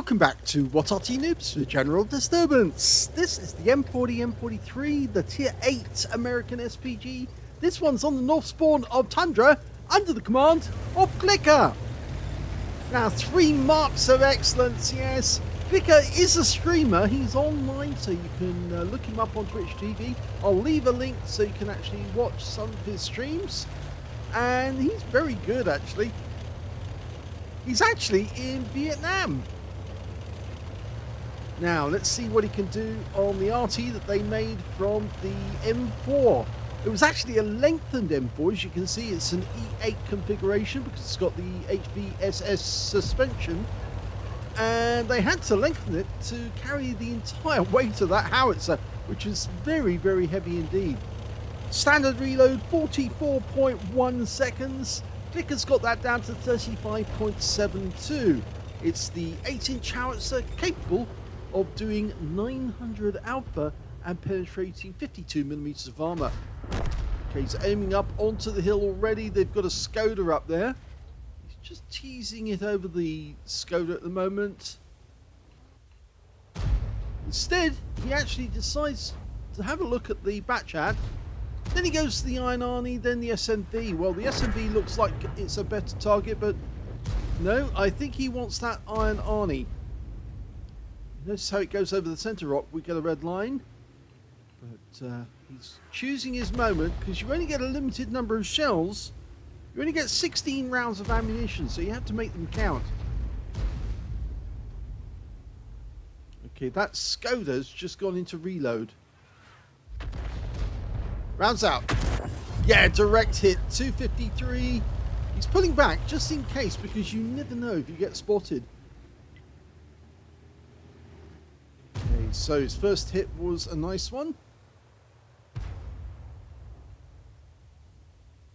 Welcome back to What Arty Noobs for General Disturbance. This is the M40, M43, the Tier 8 American SPG. This one's on the north spawn of Tundra under the command of CL1CKER. Now, 3 marks of excellence, yes. CL1CKER is a streamer. He's online, so you can look him up on Twitch TV. I'll leave a link so you can actually watch some of his streams. And he's very good, actually. He's actually in Vietnam. Now, let's see what he can do on the Arty that they made from the M4. It was actually a lengthened M4. As you can see, it's an E8 configuration because it's got the HVSS suspension. And they had to lengthen it to carry the entire weight of that howitzer, which is very, very heavy indeed. Standard reload, 44.1 seconds. CL1CKER's got that down to 35.72. It's the 8-inch howitzer capable of doing 900 alpha and penetrating 52mm of armor. Okay, he's aiming up onto the hill already. They've got a Skoda up there. He's just teasing it over the Skoda at the moment. Instead, he actually decides to have a look at the Batchat. Then he goes to the Iron Arnie, then the SMV. Well, the SMV looks like it's a better target, but no, I think he wants that Iron Arnie. Notice how it goes over the center rock. We get a red line. But he's choosing his moment because you only get a limited number of shells. You only get 16 rounds of ammunition, so you have to make them count. Okay, that Skoda's just gone into reload. Rounds out. Yeah, direct hit. 253. He's pulling back just in case because you never know if you get spotted. Okay, so his first hit was a nice one.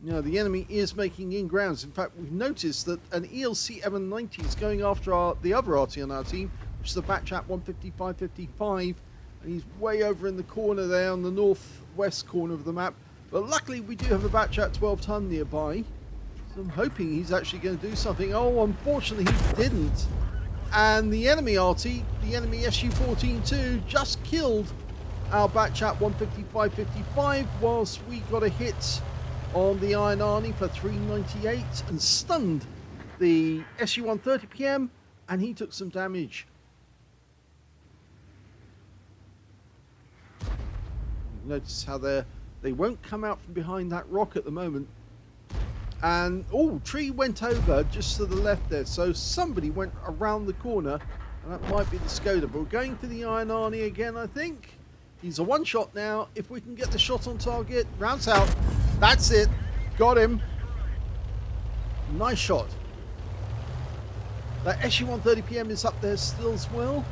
Now the enemy is making ingrounds. In fact, we've noticed that an ELC M90 is going after the other Arty on our team, which is the Batchat 155-55. And he's way over in the corner there on the northwest corner of the map. But luckily we do have a Batchat 12 ton nearby. So I'm hoping he's actually going to do something. Oh, unfortunately he didn't. And the enemy Arty, the enemy SU-14-2, just killed our Batchat 155-55 whilst we got a hit on the Iron Arnie for 398 and stunned the SU-130 PM, and he took some damage. Notice how they won't come out from behind that rock at the moment. And oh, tree went over just to the left there, so somebody went around the corner, and that might be the Skoda. But we're going for the Iron Arnie again, I think. He's a one shot now. If we can get the shot on target, rounds out. That's it. Got him. Nice shot. That SU-130 PM is up there still as well.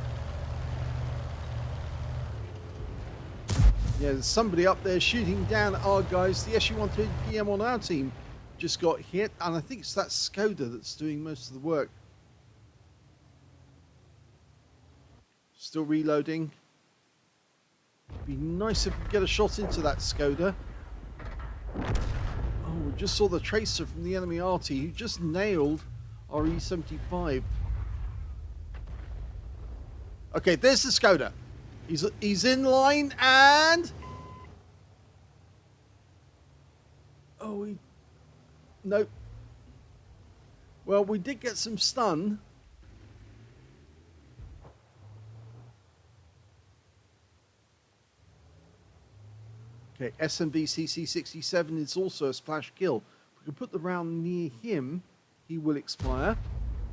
Yeah, there's somebody up there shooting down at our guys. The SU-130 PM on our team just got hit, and I think it's that Skoda that's doing most of the work. Still reloading. Be nice if we get a shot into that Skoda. Oh, we just saw the tracer from the enemy Arty who just nailed our E75. Okay, there's the Skoda. He's in line and... Oh, nope. Well, we did get some stun. Okay, SMB CC67 is also a splash kill. If we can put the round near him, he will expire.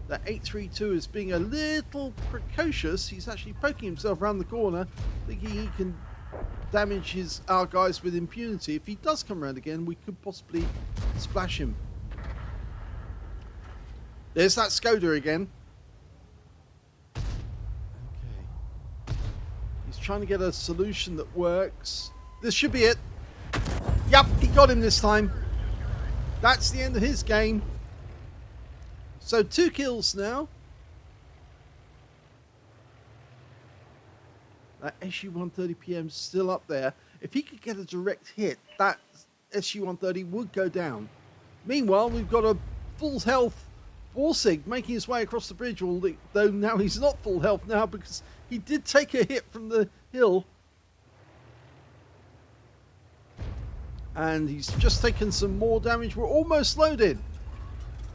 That 832 is being a little precocious. He's actually poking himself around the corner, thinking he can damage our guys with impunity. If he does come around again, we could possibly splash him. There's that Skoda again. Okay. He's trying to get a solution that works. This should be it. Yep, he got him this time. That's the end of his game. So 2 kills now. That SU-130 PM is still up there. If he could get a direct hit, that SU-130 would go down. Meanwhile, we've got a full health Borsig making his way across the bridge, though now he's not full health now because he did take a hit from the hill. And he's just taken some more damage. We're almost loaded.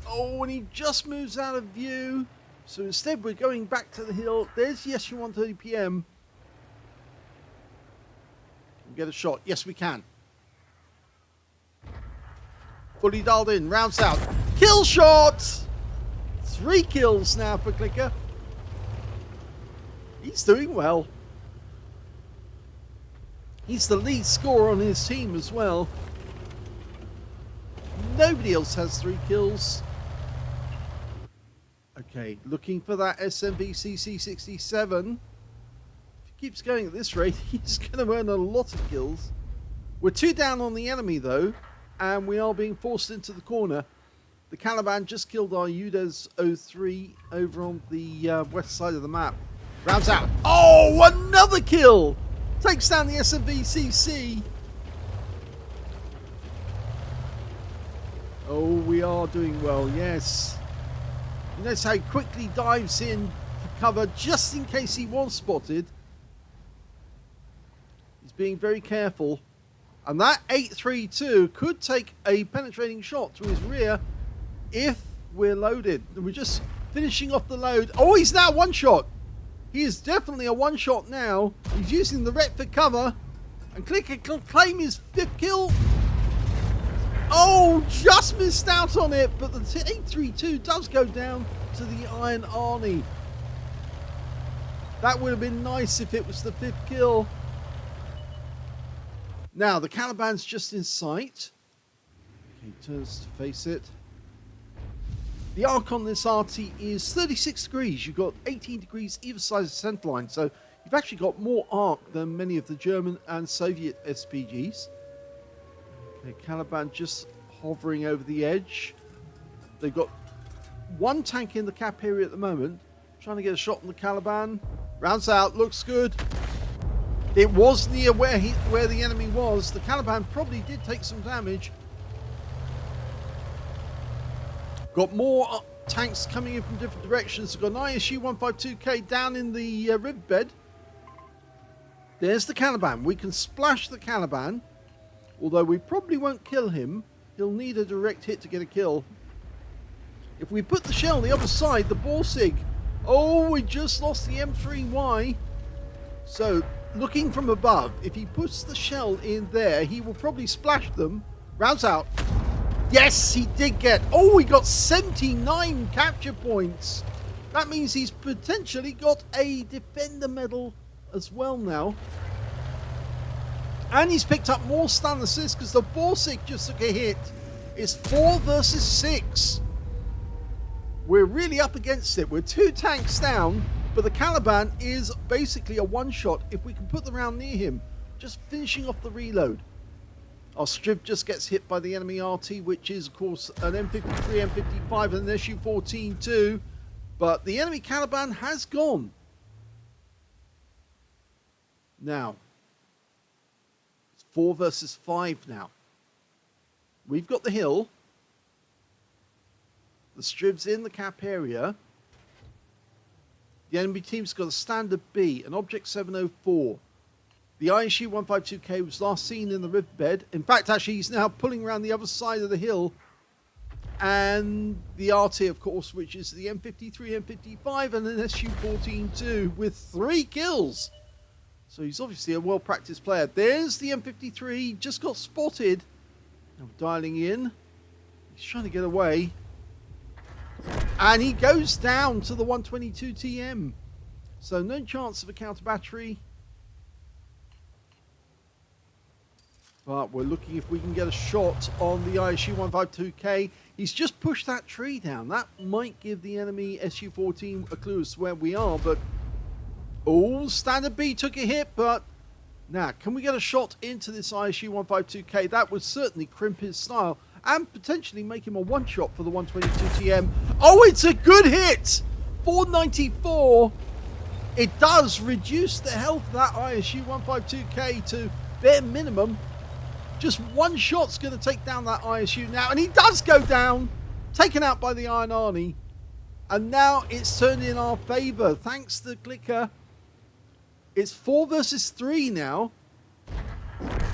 Oh, and he just moves out of view. So instead we're going back to the hill. There's the SU-130 PM. Can we get a shot? Yes, we can. Fully dialed in. Rounds out. Kill shot! 3 kills now for CLCKER. He's doing well. He's the lead scorer on his team as well. Nobody else has 3 kills. Okay, looking for that SMB-CC67. If he keeps going at this rate, he's going to earn a lot of kills. We're 2 down on the enemy though, and we are being forced into the corner. The Caliban just killed our UDES 03 over on the west side of the map. Rounds out. Oh, another kill! Takes down the SMB-CC. Oh, we are doing well, yes. You notice how he quickly dives in for cover just in case he was spotted. He's being very careful. And that 832 could take a penetrating shot to his rear if we're loaded. And we're just finishing off the load. Oh, he's now one shot. He is definitely a one shot now. He's using the rep for cover. And CLCKER can claim his 5th kill. Oh, just missed out on it. But the 832 does go down to the Iron Arty. That would have been nice if it was the 5th kill. Now, the Caliban's just in sight. Okay, turns to face it. The arc on this Arty is 36 degrees. You've got 18 degrees either side of the center line. So you've actually got more arc than many of the German and Soviet SPGs. Okay, Caliban just hovering over the edge. They've got 1 tank in the cap area at the moment. Trying to get a shot on the Caliban. Rounds out, looks good. It was near where the enemy was. The Caliban probably did take some damage. Got more tanks coming in from different directions. We've got an ISU-152K down in the riverbed. There's the Caliban. We can splash the Caliban. Although we probably won't kill him. He'll need a direct hit to get a kill. If we put the shell on the other side, the Borsig. Oh, we just lost the M3Y. So, looking from above, if he puts the shell in there, he will probably splash them. Rounds out. Yes, he did get... Oh, he got 79 capture points. That means he's potentially got a Defender medal as well now. And he's picked up more stun assists because the Borsig just took a hit. It's 4 versus 6. We're really up against it. We're 2 tanks down, but the Caliban is basically a one-shot if we can put the round near him. Just finishing off the reload. Our Strib just gets hit by the enemy Arty, which is, of course, an M53, M55, and an SU-14 too. But the enemy Caliban has gone. Now, it's 4 versus 5 now. We've got the hill. The Strib's in the cap area. The enemy team's got a standard B, an Object 704. The ISU-152K was last seen in the riverbed. In fact, actually, he's now pulling around the other side of the hill. And the Arty, of course, which is the M53, M55, and an SU-14 too, with 3 kills. So he's obviously a well-practiced player. There's the M53, just got spotted. Now dialing in. He's trying to get away. And he goes down to the 122 TM. So no chance of a counter battery. But we're looking if we can get a shot on the ISU-152K. He's just pushed that tree down. That might give the enemy SU-14 a clue as to where we are. But, oh, standard B took a hit. But, now, can we get a shot into this ISU-152K? That would certainly crimp his style and potentially make him a one-shot for the 122 TM. Oh, it's a good hit! 494. It does reduce the health of that ISU-152K to bare minimum. Just one shot's going to take down that ISU now, and he does go down, taken out by the Iron Arty. And now it's turned in our favor. Thanks to CL1CKER. It's 4 versus 3 now.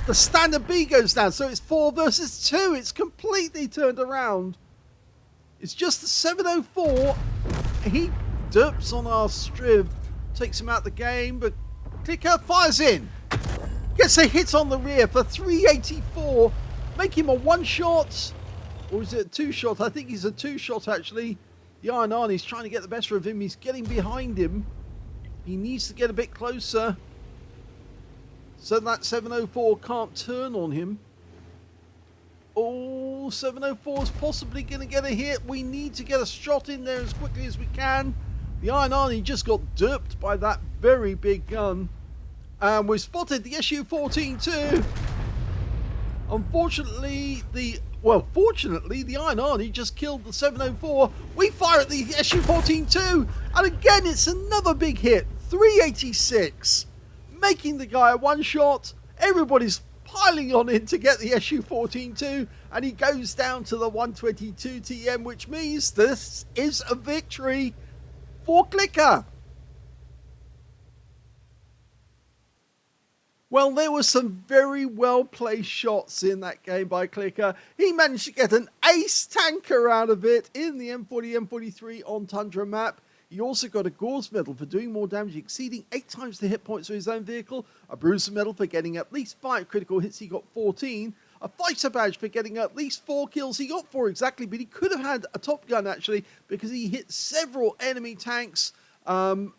The standard B goes down, so it's 4 versus 2. It's completely turned around. It's just the 704. He derps on our Striv, takes him out the game, but CL1CKER fires in. Gets a hit on the rear for 384. Make him a one-shot. Or is it a two-shot? I think he's a two-shot, actually. The Iron Arnie's trying to get the better of him. He's getting behind him. He needs to get a bit closer so that 704 can't turn on him. Oh, 704 is possibly going to get a hit. We need to get a shot in there as quickly as we can. The Iron Arnie just got derped by that very big gun. And we've spotted the SU-14 too. Unfortunately, fortunately, the Iron Arnie just killed the 704. We fire at the SU-14 too. And again, it's another big hit. 386. Making the guy a one-shot. Everybody's piling on in to get the SU-14 too. And he goes down to the 122 TM, which means this is a victory for CL1CKER. Well, there were some very well-placed shots in that game by CL1CKER. He managed to get an ace tanker out of it in the M40, M43 on Tundra map. He also got a Gauze medal for doing more damage, exceeding 8 times the hit points of his own vehicle. A Bruiser medal for getting at least 5 critical hits. He got 14. A Fighter badge for getting at least 4 kills. He got 4 exactly, but he could have had a Top Gun, actually, because he hit several enemy tanks,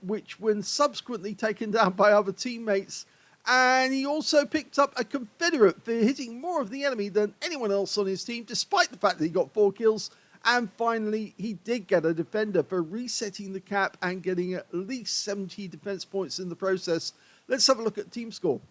which were subsequently taken down by other teammates. And he also picked up a Confederate for hitting more of the enemy than anyone else on his team, despite the fact that he got 4 kills. And finally, he did get a Defender for resetting the cap and getting at least 70 defense points in the process. Let's have a look at team score.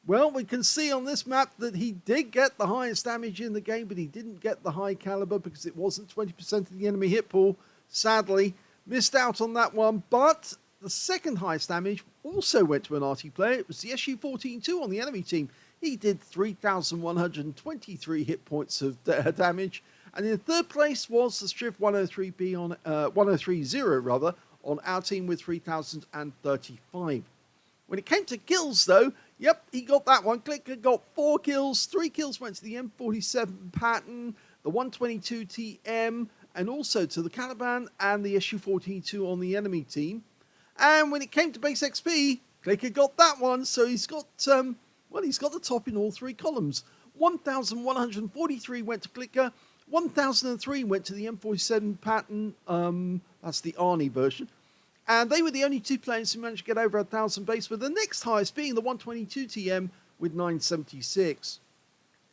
Well, we can see on this map that he did get the highest damage in the game, but he didn't get the high caliber because it wasn't 20% of the enemy hit pool. Sadly, missed out on that one, but the second highest damage also went to an Arty player. It was the SU-14-2 on the enemy team. He did 3,123 hit points of damage. And in third place was the Striv 103B on 1030 rather on our team with 3,035. When it came to kills though, yep, he got that one. CL1CKER got 4 kills. 3 kills went to the M47 pattern, the 122 TM, and also to the Caliban and the SU-14-2 on the enemy team. And when it came to base XP, CL1CKER got that one. So he's got he's got the top in all 3 columns. 1,143 went to CL1CKER. 1,003 went to the M47 pattern, that's the Arnie version. And they were the only 2 players who managed to get over 1,000 base, with the next highest being the 122 TM with 976.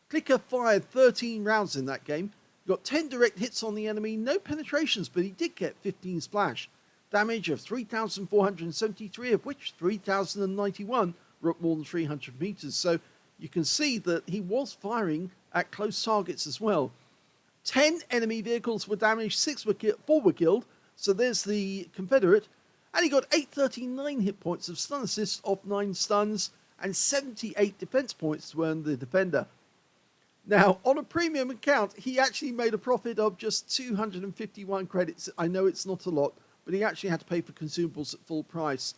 CL1CKER fired 13 rounds in that game, got 10 direct hits on the enemy, no penetrations, but he did get 15 splash. Damage of 3,473, of which 3,091 were at more than 300 meters. So you can see that he was firing at close targets as well. 10 enemy vehicles were damaged, 4 were killed, so there's the Confederate, and he got 839 hit points of stun assists off 9 stuns, and 78 defense points to earn the Defender. Now, on a premium account, he actually made a profit of just 251 credits. I know it's not a lot, but he actually had to pay for consumables at full price.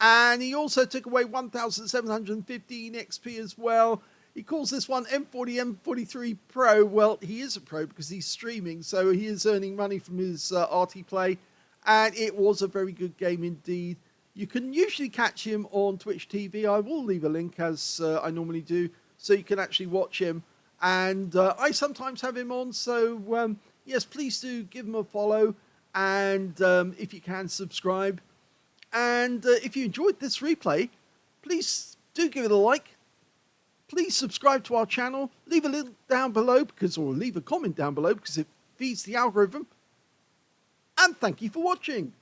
And he also took away 1,715 XP as well. He calls this one M40, M43 Pro. Well, he is a pro because he's streaming, so he is earning money from his Arty play. And it was a very good game indeed. You can usually catch him on Twitch TV. I will leave a link, as I normally do, so you can actually watch him. And I sometimes have him on, so yes, please do give him a follow. And if you can, subscribe. And if you enjoyed this replay, please do give it a like. Please subscribe to our channel, leave a link down below, or leave a comment down below, because it feeds the algorithm. And thank you for watching.